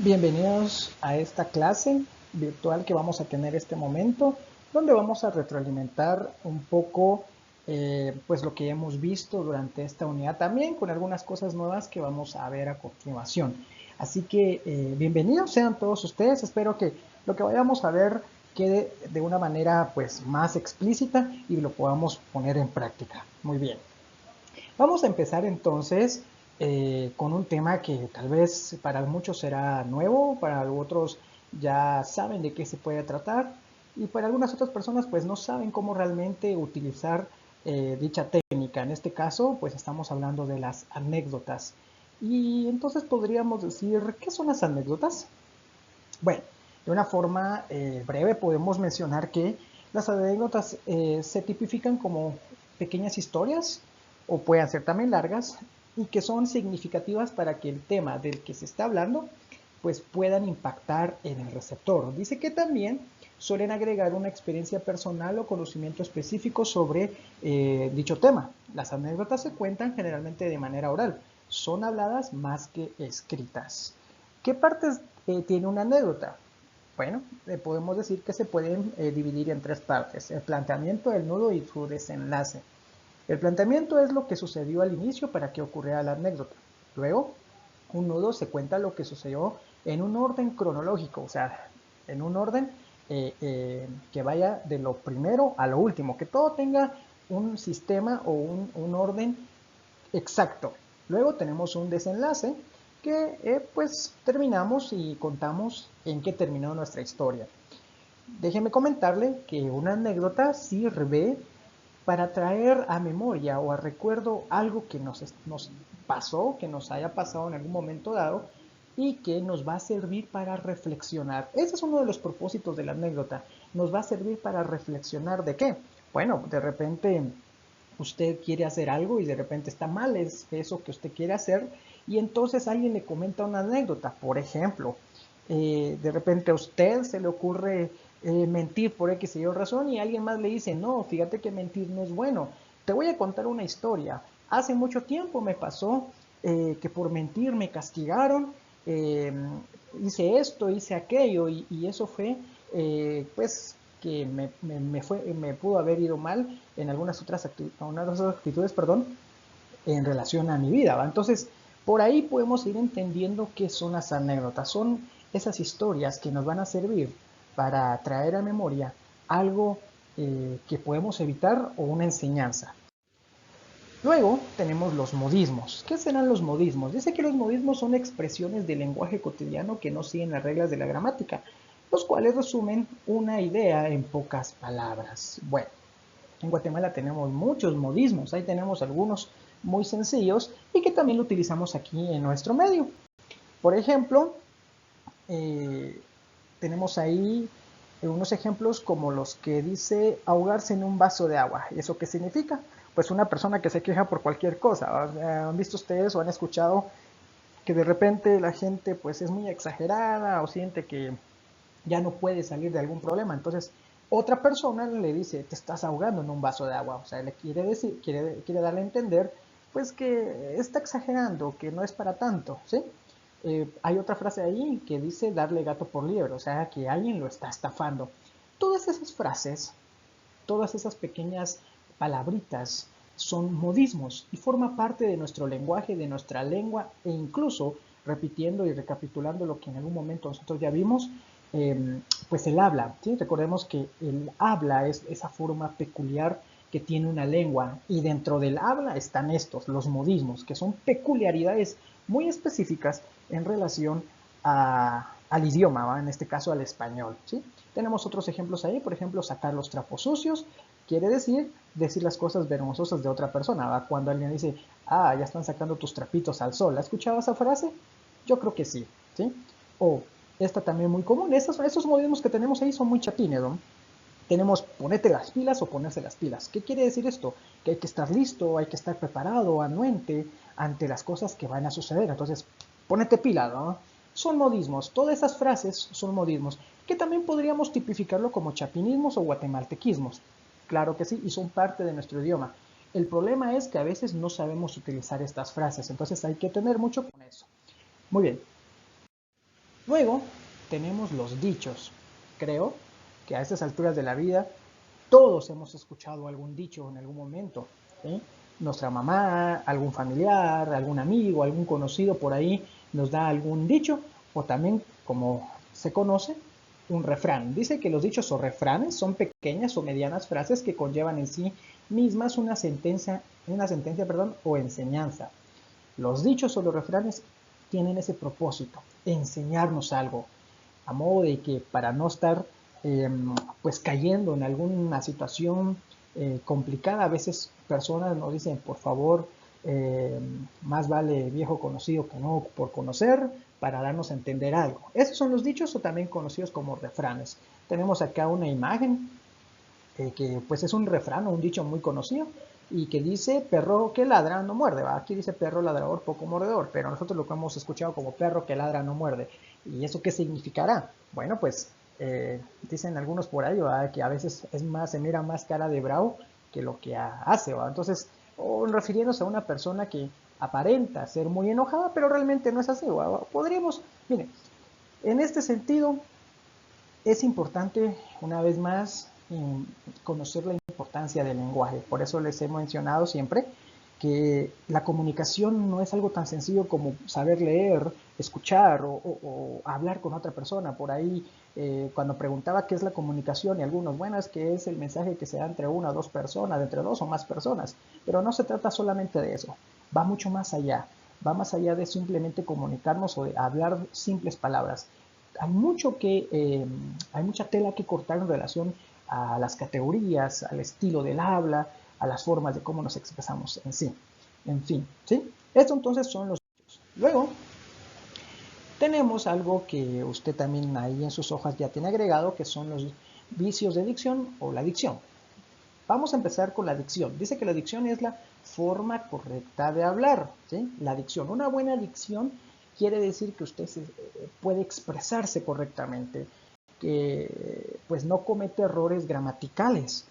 Bienvenidos a esta clase virtual que vamos a tener este momento, donde vamos a retroalimentar un poco pues lo que hemos visto durante esta unidad, también con algunas cosas nuevas que vamos a ver a continuación. Así que bienvenidos sean todos ustedes, espero que lo que vayamos a ver quede de una manera pues más explícita y lo podamos poner en práctica. Muy bien. Vamos a empezar entonces con un tema que tal vez para muchos será nuevo, para otros ya saben de qué se puede tratar y para algunas otras personas pues no saben cómo realmente utilizar dicha técnica. En este caso pues estamos hablando de las anécdotas. Y entonces podríamos decir, ¿qué son las anécdotas? Bueno, de una forma breve podemos mencionar que las anécdotas se tipifican como pequeñas historias o pueden ser también largas y que son significativas para que el tema del que se está hablando pues puedan impactar en el receptor. Dice que también suelen agregar una experiencia personal o conocimiento específico sobre dicho tema. Las anécdotas se cuentan generalmente de manera oral, son habladas más que escritas. ¿Qué partes tiene una anécdota? Bueno, podemos decir que se pueden dividir en tres partes: el planteamiento, el nudo y su desenlace. El planteamiento es lo que sucedió al inicio para que ocurriera la anécdota. Luego, un nudo se cuenta lo que sucedió en un orden cronológico, o sea, en un orden que vaya de lo primero a lo último, que todo tenga un sistema o un orden exacto. Luego tenemos un desenlace que pues terminamos y contamos en qué terminó nuestra historia. Déjeme comentarle que una anécdota sirve para traer a memoria o a recuerdo algo que nos pasó, que nos haya pasado en algún momento dado y que nos va a servir para reflexionar. Ese es uno de los propósitos de la anécdota. Nos va a servir para reflexionar de qué. Bueno, de repente usted quiere hacer algo y de repente está mal es eso que usted quiere hacer y entonces alguien le comenta una anécdota. Por ejemplo, de repente a usted se le ocurre mentir por X y Y razón y alguien más le dice, no, fíjate que mentir no es bueno. Te voy a contar una historia. Hace mucho tiempo me pasó que por mentir me castigaron, eh, hice esto, hice aquello y eso fue pues que me pudo haber ido mal en algunas otras actitudes, perdón, en relación a mi vida, ¿va? Entonces, por ahí podemos ir entendiendo qué son las anécdotas. Son esas historias que nos van a servir para traer a memoria algo que podemos evitar o una enseñanza. Luego tenemos los modismos. ¿Qué serán los modismos? Dice que los modismos son expresiones del lenguaje cotidiano que no siguen las reglas de la gramática, los cuales resumen una idea en pocas palabras. Bueno, en Guatemala tenemos muchos modismos, ahí tenemos algunos muy sencillos y que también lo utilizamos aquí en nuestro medio. Por ejemplo, eh, tenemos ahí unos ejemplos como los que dice ahogarse en un vaso de agua. ¿Y eso qué significa? Pues una persona que se queja por cualquier cosa. ¿Han visto ustedes o han escuchado que de repente la gente pues es muy exagerada o siente que ya no puede salir de algún problema? Entonces otra persona le dice, te estás ahogando en un vaso de agua. O sea, le quiere decir, quiere darle a entender pues que está exagerando, que no es para tanto, ¿sí? Hay otra frase ahí que dice darle gato por liebre, o sea, que alguien lo está estafando. Todas esas frases, todas esas pequeñas palabritas son modismos y forma parte de nuestro lenguaje, de nuestra lengua e incluso repitiendo y recapitulando lo que en algún momento nosotros ya vimos, pues el habla. ¿Sí? Recordemos que el habla es esa forma peculiar que tiene una lengua y dentro del habla están estos, los modismos, que son peculiaridades muy específicas en relación al idioma, ¿va? En este caso al español. ¿Sí? Tenemos otros ejemplos ahí, por ejemplo, sacar los trapos sucios, quiere decir las cosas vergonzosas de otra persona, ¿va? Cuando alguien dice, ah, ya están sacando tus trapitos al sol. ¿Has escuchado esa frase? Yo creo que sí, ¿sí? O esta también muy común, esos modismos que tenemos ahí son muy chatines, ¿no? Tenemos ponete las pilas o ponerse las pilas. ¿Qué quiere decir esto? Que hay que estar listo, hay que estar preparado, anuente ante las cosas que van a suceder. Entonces, ponete pila, ¿no? Son modismos, todas esas frases son modismos, que también podríamos tipificarlo como chapinismos o guatemaltequismos. Claro que sí, y son parte de nuestro idioma. El problema es que a veces no sabemos utilizar estas frases, entonces hay que tener mucho con eso. Muy bien, Luego tenemos los dichos. Creo que a estas alturas de la vida todos hemos escuchado algún dicho en algún momento, ¿sí? Nuestra mamá, algún familiar, algún amigo, algún conocido por ahí nos da algún dicho, o también, como se conoce, un refrán. Dice que los dichos o refranes son pequeñas o medianas frases que conllevan en sí mismas una sentencia, o enseñanza. Los dichos o los refranes tienen ese propósito, enseñarnos algo, a modo de que para no estar pues cayendo en alguna situación complicada, a veces personas nos dicen, por favor, más vale viejo conocido que no por conocer, para darnos a entender algo. Esos son los dichos o también conocidos como refranes. Tenemos acá una imagen que pues es un refrán o un dicho muy conocido y que dice perro que ladra no muerde, ¿va? Aquí dice perro ladrador poco mordedor, pero nosotros lo que hemos escuchado como perro que ladra no muerde. ¿Y eso qué significará? Bueno, pues dicen algunos por ahí, ¿va? Que a veces es más, se mira más cara de bravo que lo que hace, ¿va? Entonces, o refiriéndose a una persona que aparenta ser muy enojada, pero realmente no es así, ¿va? Podríamos, miren, en este sentido, es importante, una vez más, conocer la importancia del lenguaje. Por eso les he mencionado siempre que la comunicación no es algo tan sencillo como saber leer, escuchar o hablar con otra persona. Por ahí, cuando preguntaba qué es la comunicación, y algunos, bueno, es que es el mensaje que se da entre una o dos personas, entre dos o más personas. Pero no se trata solamente de eso, va mucho más allá. Va más allá de simplemente comunicarnos o de hablar simples palabras. Hay mucha tela que cortar en relación a las categorías, al estilo del habla, a las formas de cómo nos expresamos en sí. En fin, ¿sí? Esto entonces son los dichos. Luego, tenemos algo que usted también ahí en sus hojas ya tiene agregado, que son los vicios de dicción o la dicción. Vamos a empezar con la dicción. Dice que la dicción es la forma correcta de hablar, ¿sí? La dicción. Una buena dicción quiere decir que usted puede expresarse correctamente, que pues no comete errores gramaticales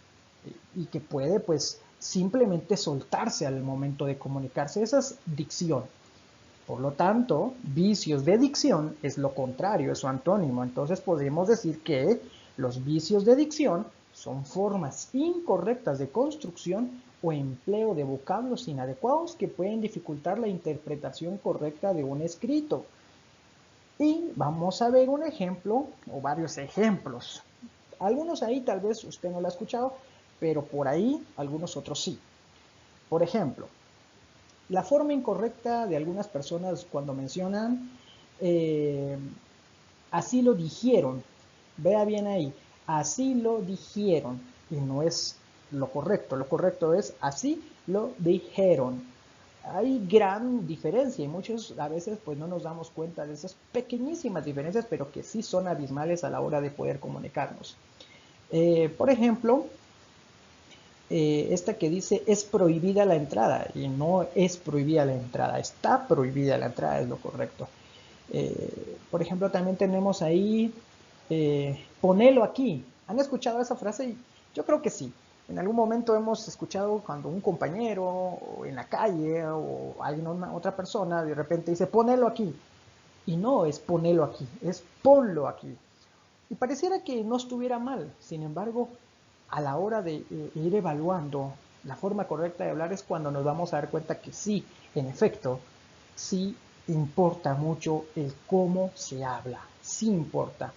y que puede pues simplemente soltarse al momento de comunicarse. Esa es dicción. Por lo tanto, vicios de dicción es lo contrario, es su antónimo. Entonces podríamos decir que los vicios de dicción son formas incorrectas de construcción o empleo de vocablos inadecuados que pueden dificultar la interpretación correcta de un escrito. Y vamos a ver un ejemplo o varios ejemplos. Algunos ahí tal vez usted no lo ha escuchado, pero por ahí algunos otros sí. Por ejemplo, la forma incorrecta de algunas personas cuando mencionan eh, así lo dijeron. Vea bien ahí, así lo dijeron. Y no es lo correcto es así lo dijeron. Hay gran diferencia y muchos a veces pues no nos damos cuenta de esas pequeñísimas diferencias, pero que sí son abismales a la hora de poder comunicarnos. Por ejemplo, esta que dice es prohibida la entrada y no es prohibida la entrada, está prohibida la entrada, es lo correcto. Por ejemplo, también tenemos ahí ponelo aquí. ¿Han escuchado esa frase? Yo creo que sí. En algún momento hemos escuchado cuando un compañero o en la calle o alguna otra persona de repente dice ponelo aquí. Y no es ponelo aquí, es ponlo aquí. Y pareciera que no estuviera mal. Sin embargo, a la hora de ir evaluando la forma correcta de hablar es cuando nos vamos a dar cuenta que sí, en efecto, sí importa mucho el cómo se habla, sí importa.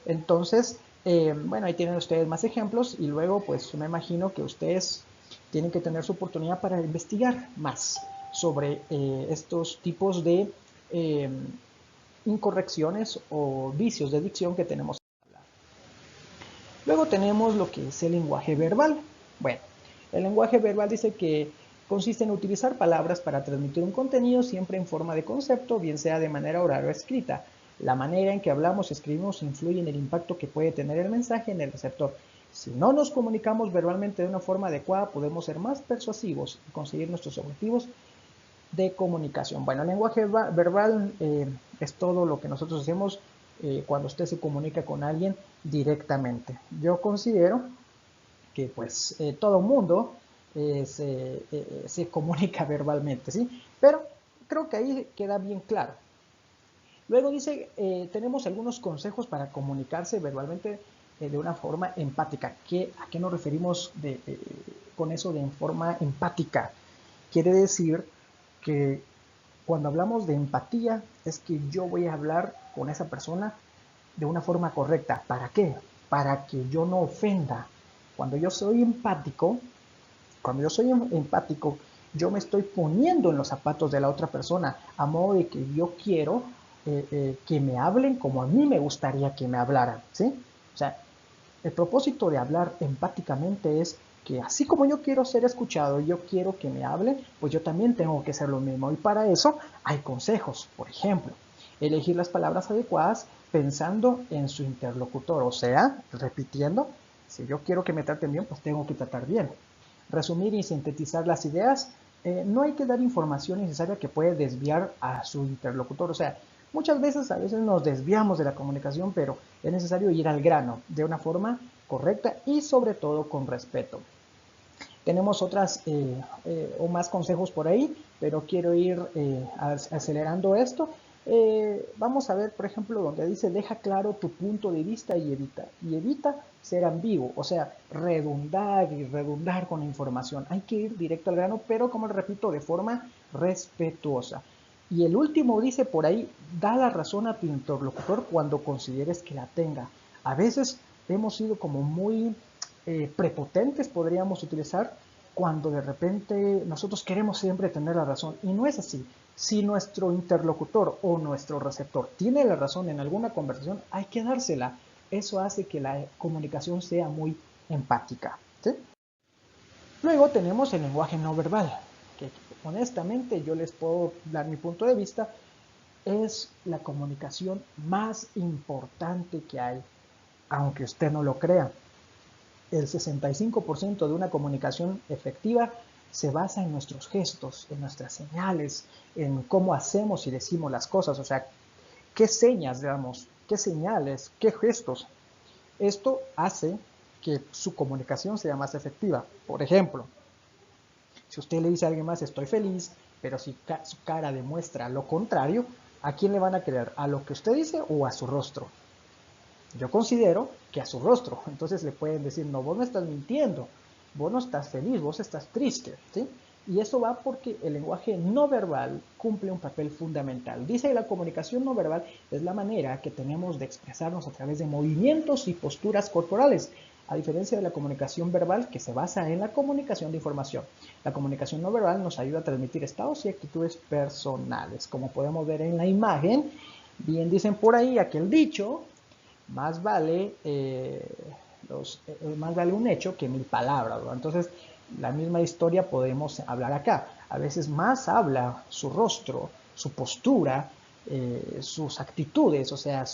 Entonces, bueno, ahí tienen ustedes más ejemplos y luego pues me imagino que ustedes tienen que tener su oportunidad para investigar más sobre estos tipos de eh, incorrecciones o vicios de dicción que tenemos. Luego tenemos lo que es el lenguaje verbal. Bueno, el lenguaje verbal dice que consiste en utilizar palabras para transmitir un contenido siempre en forma de concepto, bien sea de manera oral o escrita. La manera en que hablamos y escribimos influye en el impacto que puede tener el mensaje en el receptor. Si no nos comunicamos verbalmente de una forma adecuada, podemos ser más persuasivos y conseguir nuestros objetivos de comunicación. Bueno, el lenguaje verbal es todo lo que nosotros hacemos cuando usted se comunica con alguien directamente. Yo considero que pues todo mundo se comunica verbalmente, ¿sí? Pero creo que ahí queda bien claro. Luego dice, tenemos algunos consejos para comunicarse verbalmente de una forma empática. ¿A qué nos referimos con eso de en forma empática? Quiere decir que cuando hablamos de empatía es que yo voy a hablar con esa persona de una forma correcta. ¿Para qué? Para que yo no ofenda. Cuando yo soy empático, cuando yo soy empático, yo me estoy poniendo en los zapatos de la otra persona, a modo de que yo quiero que me hablen como a mí me gustaría que me hablaran, ¿sí? O sea, el propósito de hablar empáticamente es que así como yo quiero ser escuchado y yo quiero que me hablen, pues yo también tengo que ser lo mismo. Y para eso hay consejos. Por ejemplo, elegir las palabras adecuadas pensando en su interlocutor. O sea, repitiendo, si yo quiero que me traten bien, pues tengo que tratar bien. Resumir y sintetizar las ideas. No hay que dar información necesaria que puede desviar a su interlocutor. O sea, muchas veces, a veces nos desviamos de la comunicación, pero es necesario ir al grano de una forma correcta y sobre todo con respeto. Tenemos otras o más consejos por ahí, pero quiero ir acelerando esto. Vamos a ver, por ejemplo, donde dice deja claro tu punto de vista y evita ser ambiguo, o sea, redundar y redundar con la información. Hay que ir directo al grano, pero como repito, de forma respetuosa. Y el último dice por ahí, da la razón a tu interlocutor cuando consideres que la tenga. A veces hemos sido como muy prepotentes, podríamos utilizar, cuando de repente nosotros queremos siempre tener la razón. Y no es así. Si nuestro interlocutor o nuestro receptor tiene la razón en alguna conversación, hay que dársela. Eso hace que la comunicación sea muy empática, ¿sí? Luego tenemos el lenguaje no verbal, que honestamente yo les puedo dar mi punto de vista, es la comunicación más importante que hay, aunque usted no lo crea. El 65% de una comunicación efectiva se basa en nuestros gestos, en nuestras señales, en cómo hacemos y decimos las cosas, o sea, qué señas damos, qué señales, qué gestos. Esto hace que su comunicación sea más efectiva. Por ejemplo, si usted le dice a alguien más estoy feliz, pero si su cara demuestra lo contrario, ¿a quién le van a creer? ¿A lo que usted dice o a su rostro? Yo considero que a su rostro. Entonces le pueden decir, no, vos no estás mintiendo, vos no estás feliz, vos estás triste, ¿sí? Y eso va porque el lenguaje no verbal cumple un papel fundamental. Dice que la comunicación no verbal es la manera que tenemos de expresarnos a través de movimientos y posturas corporales, a diferencia de la comunicación verbal que se basa en la comunicación de información. La comunicación no verbal nos ayuda a transmitir estados y actitudes personales. Como podemos ver en la imagen, bien dicen por ahí aquel dicho, más vale, más vale un hecho que mil palabras, ¿no? Entonces, la misma historia podemos hablar acá. A veces más habla su rostro, su postura, sus actitudes, o sea,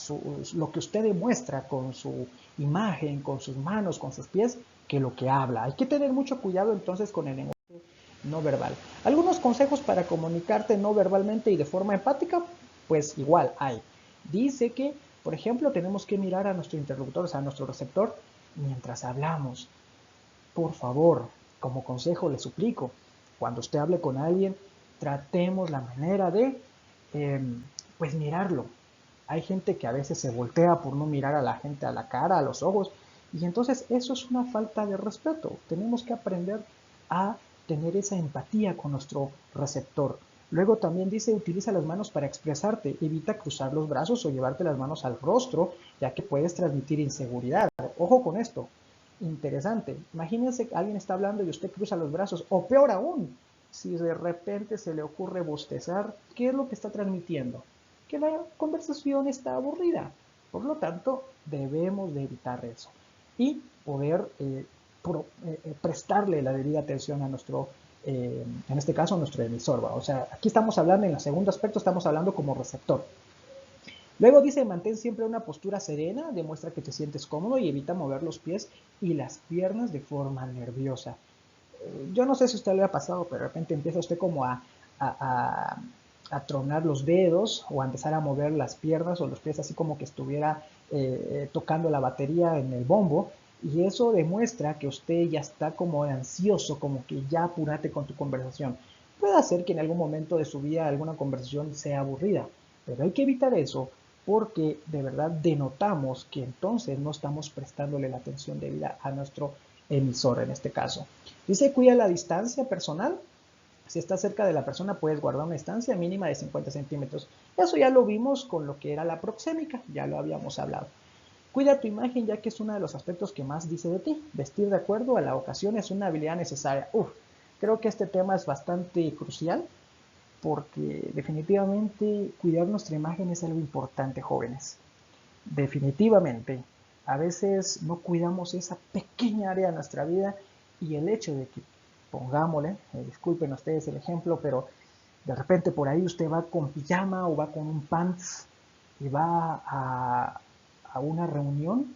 lo que usted demuestra con su imagen, con sus manos, con sus pies, que lo que habla. Hay que tener mucho cuidado entonces con el lenguaje no verbal. Algunos consejos para comunicarte no verbalmente y de forma empática, pues igual hay. Dice que, por ejemplo, tenemos que mirar a nuestro interlocutor, o sea, a nuestro receptor, mientras hablamos. Por favor, como consejo le suplico, cuando usted hable con alguien, tratemos la manera de, eh, pues, mirarlo. Hay gente que a veces se voltea por no mirar a la gente a la cara, a los ojos, y entonces eso es una falta de respeto. Tenemos que aprender a tener esa empatía con nuestro receptor. Luego también dice, utiliza las manos para expresarte, evita cruzar los brazos o llevarte las manos al rostro, ya que puedes transmitir inseguridad. Ojo con esto, interesante. Imagínense que alguien está hablando y usted cruza los brazos, o peor aún, si de repente se le ocurre bostezar, ¿qué es lo que está transmitiendo? Que la conversación está aburrida. Por lo tanto, debemos de evitar eso y poder prestarle la debida atención a nuestro, en este caso, a nuestro emisor. ¿Va? O sea, aquí estamos hablando, en el segundo aspecto, estamos hablando como receptor. Luego dice, mantén siempre una postura serena, demuestra que te sientes cómodo y evita mover los pies y las piernas de forma nerviosa. Yo no sé si a usted le ha pasado, pero de repente empieza usted como a tronar los dedos o a empezar a mover las piernas o los pies así como que estuviera tocando la batería en el bombo. Y eso demuestra que usted ya está como ansioso, como que ya apúrate con tu conversación. Puede hacer que en algún momento de su vida alguna conversación sea aburrida, Pero hay que evitar eso porque de verdad denotamos que entonces no estamos prestándole la atención debida a nuestro emisor en este caso. Dice, cuida la distancia personal. Si estás cerca de la persona, puedes guardar una distancia mínima de 50 centímetros. Eso ya lo vimos con lo que era la proxémica, ya lo habíamos hablado. Cuida tu imagen ya que es uno de los aspectos que más dice de ti. Vestir de acuerdo a la ocasión es una habilidad necesaria. Creo que este tema es bastante crucial porque definitivamente cuidar nuestra imagen es algo importante, jóvenes. Definitivamente. A veces no cuidamos esa pequeña área de nuestra vida y el hecho de que, pongámosle, disculpen ustedes el ejemplo, pero de repente por ahí usted va con pijama o va con un pants y va a una reunión,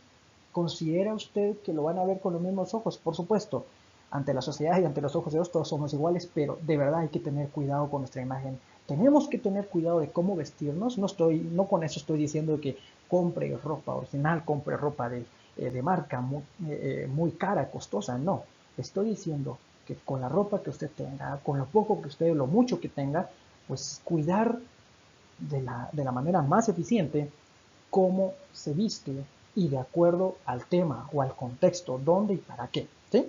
¿considera usted que lo van a ver con los mismos ojos? Por supuesto, ante la sociedad y ante los ojos de Dios todos somos iguales, pero de verdad hay que tener cuidado con nuestra imagen. Tenemos que tener cuidado de cómo vestirnos. No con eso estoy diciendo que compre ropa original, compre ropa de marca muy cara, costosa. No, estoy diciendo que con la ropa que usted tenga, con lo poco que usted, lo mucho que tenga, pues cuidar de la manera más eficiente cómo se viste y de acuerdo al tema o al contexto, dónde y para qué. ¿Sí?